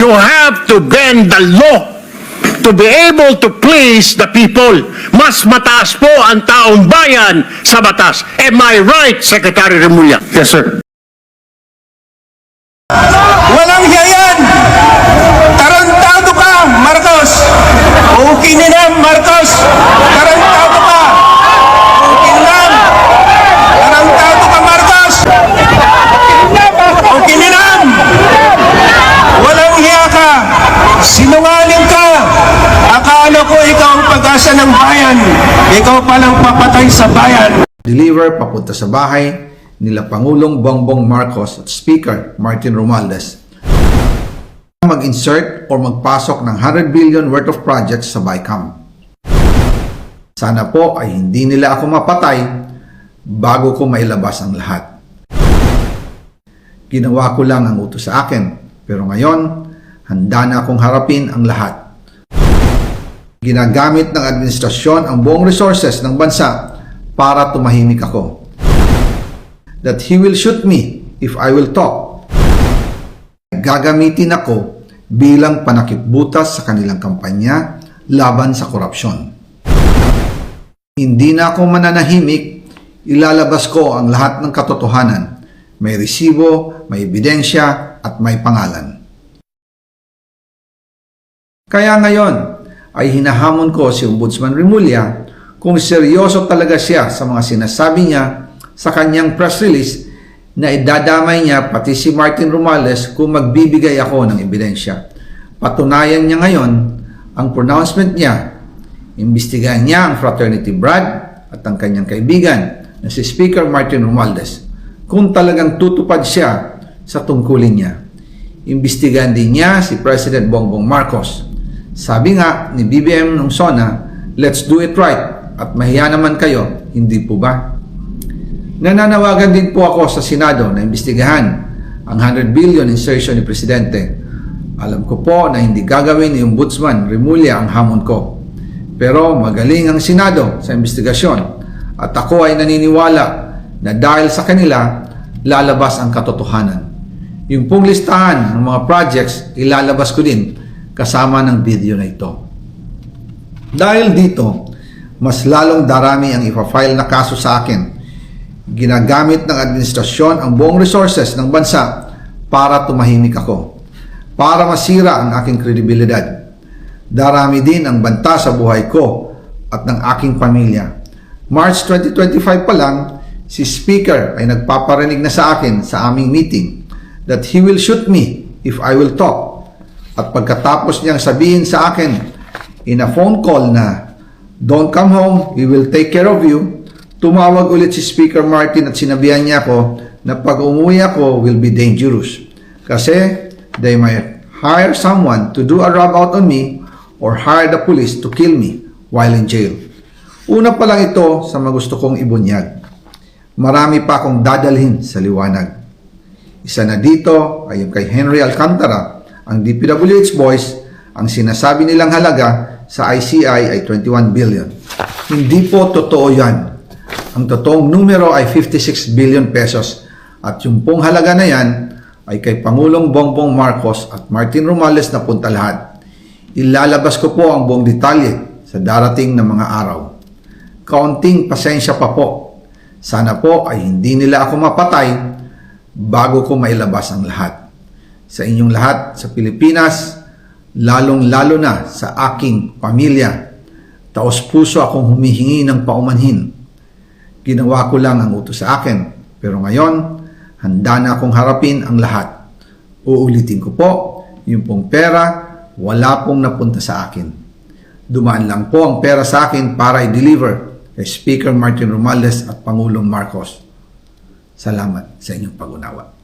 You have to bend the law to be able to please the people. Mas mataas po ang taong bayan sa batas. Am I right, Secretary Remulla? Yes, sir. Walang hiya yan! Tarantado ka, Marcos! Okay na lang, Marcos! Tarantado ka! Okay na lang! Tarantado ka, Marcos! Okay na lang! Walang hiya ka! Sinungaling ka! Akala ko ikaw ang pag-asa ng bayan. Ikaw palang papatay sa bayan. Deliver papunta sa bahay nila Pangulong Bongbong Marcos at Speaker Martin Romualdez mag-insert o magpasok ng 100 billion worth of projects sa BICAM. Sana po ay hindi nila ako mapatay bago ko mailabas ang lahat. Ginawa ko lang ang utos sa akin, pero ngayon, handa na akong harapin ang lahat. Ginagamit ng administrasyon ang buong resources ng bansa para tumahimik ako. That he will shoot me if I will talk. Gagamitin ako bilang panakipbutas sa kanilang kampanya laban sa korupsyon. Hindi na ako mananahimik, ilalabas ko ang lahat ng katotohanan. May resibo, may ebidensya, at may pangalan. Kaya ngayon ay hinahamon ko si Ombudsman Remulla kung seryoso talaga siya sa mga sinasabi niya sa kanyang press release na idadamay niya pati si Martin Romualdez kung magbibigay ako ng ebidensya. Patunayan niya ngayon ang pronouncement niya. Imbestigahan niya ang Fraternity Brad at ang kanyang kaibigan na si Speaker Martin Romualdez kung talagang tutupad siya sa tungkulin niya. Imbestigahan din niya si President Bongbong Marcos. Sabi nga ni BBM nung SONA, let's do it right at mahiya naman kayo, hindi po ba? Nananawagan din po ako sa Senado na imbestigahan ang 100 billion insertion ni Presidente. Alam ko po na hindi gagawin ni Ombudsman Remulla ang hamon ko. Pero magaling ang Senado sa investigasyon at ako ay naniniwala na dahil sa kanila, lalabas ang katotohanan. Yung pong listahan ng mga projects, ilalabas ko din kasama ng video na ito. Dahil dito, mas lalong darami ang ipa-file na kaso sa akin. Ginagamit ng administrasyon ang buong resources ng bansa para tumahimik ako, para masira ang aking kredibilidad. Darami din ang banta sa buhay ko at ng aking pamilya. March 2025 pa lang, si Speaker ay nagpaparinig na sa akin sa aming meeting that he will shoot me if I will talk. At pagkatapos niyang sabihin sa akin in a phone call na don't come home, we will take care of you, tumawag ulit si Speaker Martin at sinabihan niya ako na pag umuwi ako will be dangerous. Kasi they might hire someone to do a rub out on me or hire the police to kill me while in jail. Una pa lang ito sa magusto kong ibunyag. Marami pa akong dadalhin sa liwanag. Isa na dito ay yung kay Henry Alcantara, ang DPWH boys, ang sinasabi nilang halaga sa ICI ay 21 billion. Hindi po totoo yan. Ang totoong numero ay 56 billion pesos at yung pong halaga na yan ay kay Pangulong Bongbong Marcos at Martin Romualdez na punta lahat. Ilalabas ko po ang buong detalye sa darating na mga araw. Kaunting pasensya pa po. Sana po ay hindi nila ako mapatay bago ko mailabas ang lahat. Sa inyong lahat sa Pilipinas, lalong-lalo na sa aking pamilya, taos-puso akong humihingi ng paumanhin. Ginawa ko lang ang utos sa akin, pero ngayon, handa na akong harapin ang lahat. Uulitin ko po, yung pong pera, wala pong napunta sa akin. Dumaan lang po ang pera sa akin para i-deliver kay Speaker Martin Romualdez at Pangulong Marcos. Salamat sa inyong pag-unawa.